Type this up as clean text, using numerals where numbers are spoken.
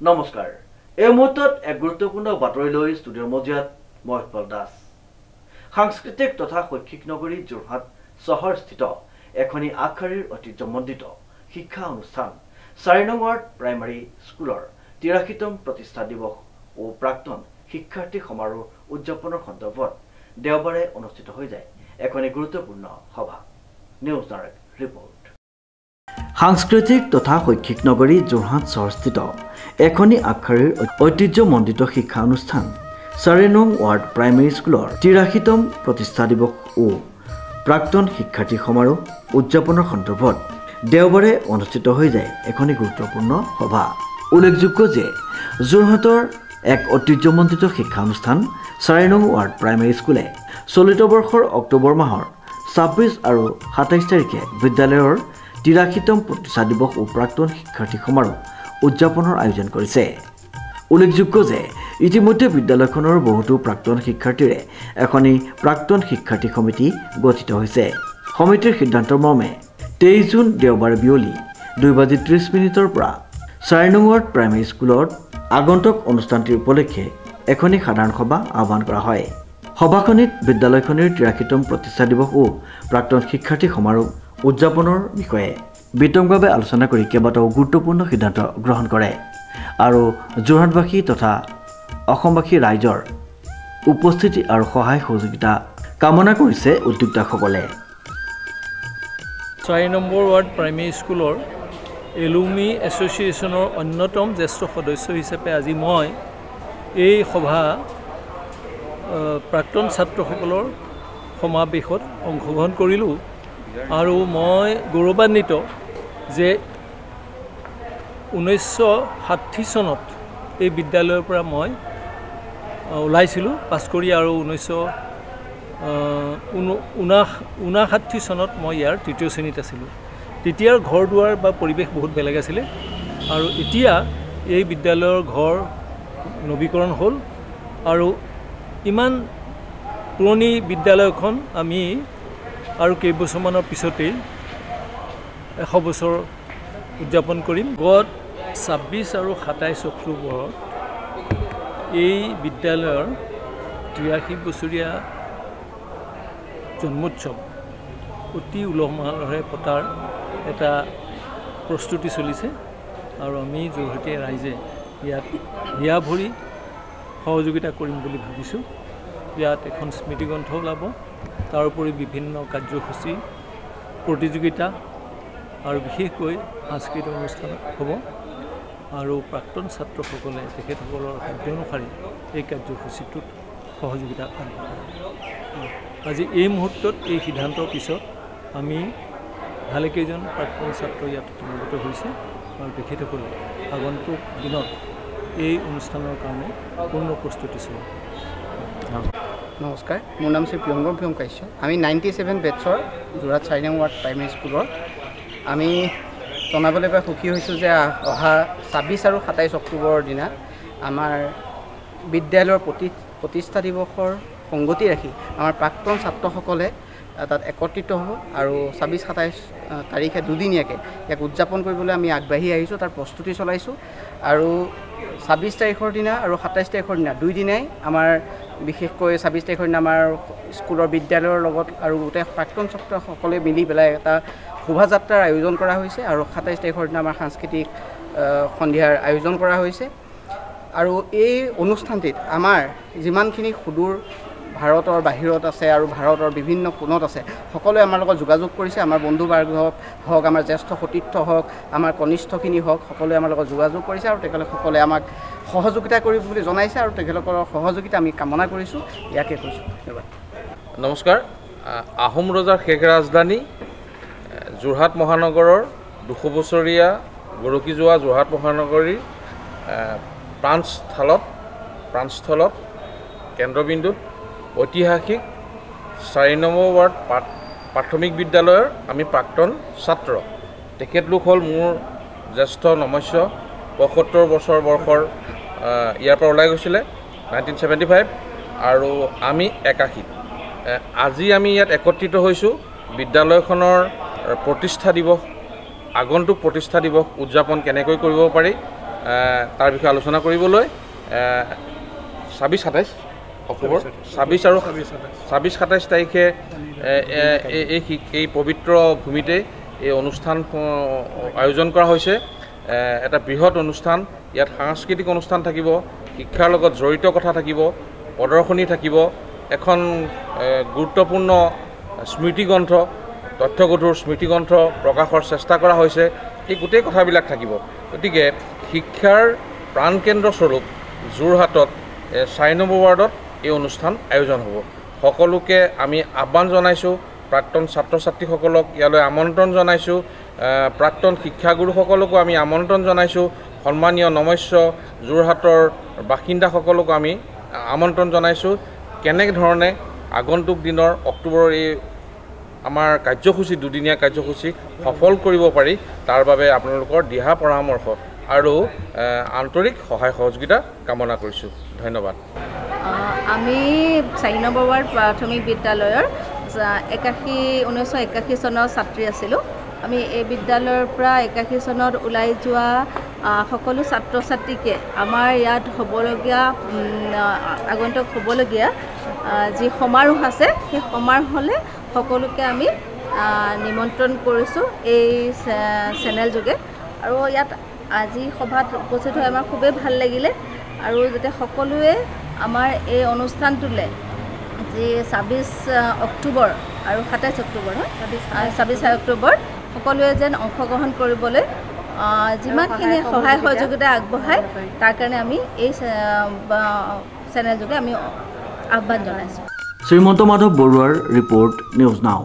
নমস্কাৰ এই মুহূৰ্তত এক গুৰুত্বপূৰ্ণ বাতৰি লৈ ষ্টুডিঅ'ৰ মজিয়াত মই উৎপল দাস সাংস্কৃতিক তথা শৈক্ষিক নগৰী যোৰহাট চহৰস্থিত এখনি আগশাৰীৰ ঐতিহ্যমণ্ডিত শিক্ষা অনুষ্ঠান 4 নং ৱাৰ্ড প্ৰাইমাৰী স্কুলৰ 83তম প্ৰতিষ্ঠা দিৱস ও প্ৰাক্তন শিক্ষাৰ্থী সমাৰোহ উদযাপনৰ সন্দৰ্ভত দেওবাৰে অনুষ্ঠিত হৈ যায় এখনি গুৰুত্বপূৰ্ণ সভা নিউজ ডাইৰেক্ট ৰিপৰ্ট সাংস্কৃতিক তথা শৈক্ষিক নগৰী যোৰহাট চহৰস্থিত এখনি আগশাৰীৰ ঐতিহ্যমণ্ডিত শিক্ষা অনুষ্ঠান 4 নং ৱাৰ্ড প্ৰাইমাৰী স্কুলৰ 83তম প্ৰতিষ্ঠা দিৱস ও প্ৰাক্তন শিক্ষাৰ্থী সমাৰোহ উদযাপনৰ সন্দৰ্ভত দেওবাৰে অনুষ্ঠিত হৈ যায় এখনি গুৰুত্বপূৰ্ণ সভা উল্লেখযোগ্য যে যোৰহাটৰ এক ঐতিহ্যমণ্ডিত শিক্ষা অনুষ্ঠান 4 নং ৱাৰ্ড প্ৰাইমাৰী স্কুলে চলিত বৰ্ষৰ অক্টোবৰ মাহৰ 26 আৰু 27 তাৰিখে বিদ্যালয়ৰ 83তম প্ৰতিষ্ঠা দিৱস ও প্ৰাক্তন শিক্ষাৰ্থী সমাৰোহ উদযাপনৰ আয়োজন কৰিছে উল্লেখযোগ্য যে ইতিমধ্যে বিদ্যালয়খনৰ বহুতো প্ৰাক্তন শিক্ষাৰ্থীৰে এখনি প্ৰাক্তন শিক্ষাৰ্থী সমিতি গঠিত হৈছে সমিতিৰ সিদ্ধান্তৰ মৰ্মে 23 জুন দেওবাৰে বিয়লি 2:30 পৰা 4 নং ৱাৰ্ড প্ৰাইমাৰী স্কুলত আগন্তুক অনুষ্ঠানটিৰ উপলক্ষে এখনি সাধাৰণ সভা আহ্বান কৰা হয় সভাখনিত বিদ্যালয়খনৰ 83তম প্ৰতিষ্ঠা দিৱস ও প্ৰাক্তন শিক্ষাৰ্থী সমাৰোহ উদযাপনৰ বিষয়ে বিতংভাৱে আলোচনা কৰি কেইবাটাও গুৰুত্বপূৰ্ণ সিদ্ধান্ত গ্ৰহণ কৰে আৰু যোৰহাটবাসী তথা অসমবাসী ৰাইজৰ উপস্থিতি আৰু সহায় সহযোগিতা কামনা কৰিছে উদ্যোক্তাসকলে 4 নম্বৰ ৱাৰ্ড প্ৰাইমেৰী স্কুলৰ এলুমি এছ'চিয়েশ্যনৰ অন্যতম জ্যেষ্ঠ সদস্য হিচাপে আজি মই এই সভা প্ৰাক্তন ছাত্ৰসকলৰ সমাৱেশত অংশগ্ৰহণ কৰিলোঁ আৰু মই গৌৰৱান্বিত যে 1960 চনত এই বিদ্যালয়ৰ পৰা মই ওলাইছিলোঁ পাছ কৰি আৰু 1959 চনত মই ইয়াৰ তৃতীয় শ্ৰেণীত আছিলোঁ তেতিয়াৰ ঘৰ দুৱাৰ বা পৰিৱেশ বহুত বেলেগ আছিলে আৰু এতিয়া এই বিদ্যালয়ৰ ঘৰ নৱীকৰণ হ'ল আৰু ইমান পুৰণি বিদ্যালয়খন আমি আৰু কেইবছৰমানৰ পিছতেই 100 বছৰ উদযাপন কৰিম গত 26 আৰু 27 অক্টোবৰত এই বিদ্যালয়ৰ 83 বছৰীয়া জন্মোৎসৱ অতি উলহ মালহেৰে পতাৰ এটা প্ৰস্তুতি চলিছে আৰু আমি যোৰহাটীয়া ৰাইজে ইয়াত হিয়া ভৰি সহযোগিতা কৰিম বুলি ভাবিছোঁ ইয়াত এখন স্মৃতিগ্ৰন্থ ওলাব তাৰোপৰি বিভিন্ন কাৰ্যসূচী প্ৰতিযোগিতা আৰু বিশেষকৈ সাংস্কৃতিক অনুষ্ঠান হ'ব আৰু প্ৰাক্তন ছাত্ৰসকলে তেখেতসকলৰ সাধ্য অনুসাৰে এই কাৰ্যসূচীটোত সহযোগিতা আগবঢ়াব আজি এই মুহূৰ্তত এই সিদ্ধান্তৰ পিছত আমি ভালেকেইজন প্ৰাক্তন ছাত্ৰ ইয়াত সমাগত হৈছে আৰু তেখেতসকলে আগন্তুক দিনত এই অনুষ্ঠানৰ কাৰণে পূৰ্ণ প্ৰস্তুতি চলাব নমস্কাৰ মোৰ নাম শ্ৰী প্ৰিয়ংগম কাশ্যপ আমি 97 বেটছৰ যোৰহাট 4 নং ৱাৰ্ড প্ৰাইমেৰী স্কুলৰ আমি জনাবলৈ পাই সুখী হৈছোঁ যে অহা 26 আৰু 27 অক্টোবৰৰ দিনা আমাৰ বিদ্যালয়ৰ প্ৰতিষ্ঠা দিৱসৰ সংগতি ৰাখি আমাৰ প্ৰাক্তন ছাত্ৰসকলে তাত একত্ৰিত হ'ব আৰু 26-27 তাৰিখে দুদিনীয়াকৈ ইয়াক উদযাপন কৰিবলৈ আমি আগবাঢ়ি আহিছোঁ তাৰ প্ৰস্তুতি চলাইছোঁ আৰু 26 তাৰিখৰ দিনা আৰু 27 তাৰিখৰ দিনা দুই দিনাই আমাৰ বিশেষকৈ 26 তাৰিখৰ দিনা আমাৰ স্কুলৰ বিদ্যালয়ৰ লগত আৰু গোটেই প্ৰাক্তন ছাত্ৰসকলে মিলি পেলাই এটা শোভাযাত্ৰাৰ আয়োজন কৰা হৈছে আৰু 27 তাৰিখৰ দিনা আমাৰ সাংস্কৃতিক সন্ধিয়াৰ আয়োজন কৰা হৈছে আৰু এই অনুষ্ঠানটিত আমাৰ যিমানখিনি সুদূৰ ভাৰতৰ বাহিৰত আছে আৰু ভাৰতৰ বিভিন্ন কোণত আছে সকলোৱে আমাৰ লগত যোগাযোগ কৰিছে আমাৰ বন্ধুবৰ্গ হওক আমাৰ জ্যেষ্ঠ সতীৰ্থ হওক আমাৰ কনিষ্ঠখিনি হওক সকলোৱে আমাৰ লগত যোগাযোগ কৰিছে আৰু তেখেতসকলে আমাক সহযোগিতা কৰিব বুলি জনাইছে আৰু তেখেতসকলৰ সহযোগিতা আমি কামনা কৰিছোঁ ইয়াকে কৈছোঁ ধন্যবাদ নমস্কাৰ আহোম ৰজাৰ শেষ ৰাজধানী যোৰহাট মহানগৰৰ 200 বছৰীয়া গৰকি যোৱা যোৰহাট মহানগৰীৰ প্ৰাণস্থলত কেন্দ্ৰবিন্দুত ঐতিহাসিক 4 নম্বৰ ৱাৰ্ড প্ৰাথমিক বিদ্যালয়ৰ আমি প্ৰাক্তন ছাত্ৰ তেখেতলোক হ'ল মোৰ জ্যেষ্ঠ নমস্য 75 বছৰ বৰ্ষৰ ইয়াৰ পৰা ওলাই গৈছিলে 1975 আৰু আমি 81 আজি আমি ইয়াত একত্ৰিত হৈছোঁ বিদ্যালয়খনৰ প্ৰতিষ্ঠা দিৱস আগন্তুক প্ৰতিষ্ঠা দিৱস উদযাপন কেনেকৈ কৰিব পাৰি তাৰ বিষয়ে আলোচনা কৰিবলৈ 26-27 অক্টোবৰ 26 আৰু 27 তাৰিখে এই পবিত্ৰ ভূমিতে এই অনুষ্ঠান আয়োজন কৰা হৈছে। এটা বৃহৎ অনুষ্ঠান, ইয়াত সাংস্কৃতিক অনুষ্ঠান থাকিব, শিক্ষাৰ লগত জড়িত কথা থাকিব, প্ৰদৰ্শনী থাকিব, এখন গুৰুত্বপূৰ্ণ স্মৃতিগ্ৰন্থ, তথ্যগধুৰ স্মৃতিগ্ৰন্থ প্ৰকাশৰ চেষ্টা কৰা হৈছে। এই গোটেই কথাবিলাক থাকিব। গতিকে শিক্ষাৰ প্ৰাণকেন্দ্ৰস্বৰূপ যোৰহাটত 4 নম্বৰ ৱাৰ্ডত এই অনুষ্ঠান আয়োজন হ'ব। সকলোকে আমি আহ্বান জনাইছোঁ, প্ৰাক্তন ছাত্ৰ ছাত্ৰীসকলক ইয়ালৈ আমন্ত্ৰণ জনাইছোঁ, প্ৰাক্তন শিক্ষাগুৰুসকলকো আমি আমন্ত্ৰণ জনাইছোঁ, সন্মানীয় নমস্য যোৰহাটৰ বাসিন্দাসকলকো আমি আমন্ত্ৰণ জনাইছোঁ। কেনেধৰণে আগন্তুক দিনৰ অক্টোবৰৰ এই আমাৰ কাৰ্যসূচী, দুদিনীয়া কাৰ্যসূচী সফল কৰিব পাৰি, তাৰ বাবে আপোনালোকৰ দিহা পৰামৰ্শ আৰু আন্তৰিক সহায় সহযোগিতা কামনা কৰিছোঁ। ধন্যবাদ। আমি 4 নম্বৰ ৱাৰ্ড প্ৰাথমিক বিদ্যালয়ৰ 1981 চনৰ ছাত্ৰী আছিলোঁ। আমি এই বিদ্যালয়ৰ পৰা 81 চনত ওলাই যোৱা সকলো ছাত্ৰ ছাত্ৰীকে আমাৰ ইয়াত হ'বলগীয়া আগন্তুক হ'বলগীয়া যি সমাৰোহ আছে সেই সমাৰোহলৈ সকলোকে আমি নিমন্ত্ৰণ কৰিছোঁ এই চেনেল যোগে। আৰু ইয়াত আজি সভাত উপস্থিত হৈ আমাৰ খুবেই ভাল লাগিলে। আৰু যাতে সকলোৱে আমাৰ এই অনুষ্ঠানটোলৈ যি 26 অক্টোবৰ আৰু 27 অক্টোবৰ 26 অক্টোবৰ সকলোৱে যেন অংশগ্ৰহণ কৰিবলৈ যিমানখিনি সহায় সহযোগিতা আগবঢ়ায় তাৰ কাৰণে আমি এই চেনেল যোগে আমি আহ্বান জনাইছোঁ। শ্ৰীমন্ত মাধৱ বৰুৱাৰ ৰিপৰ্ট, নিউজ নাও।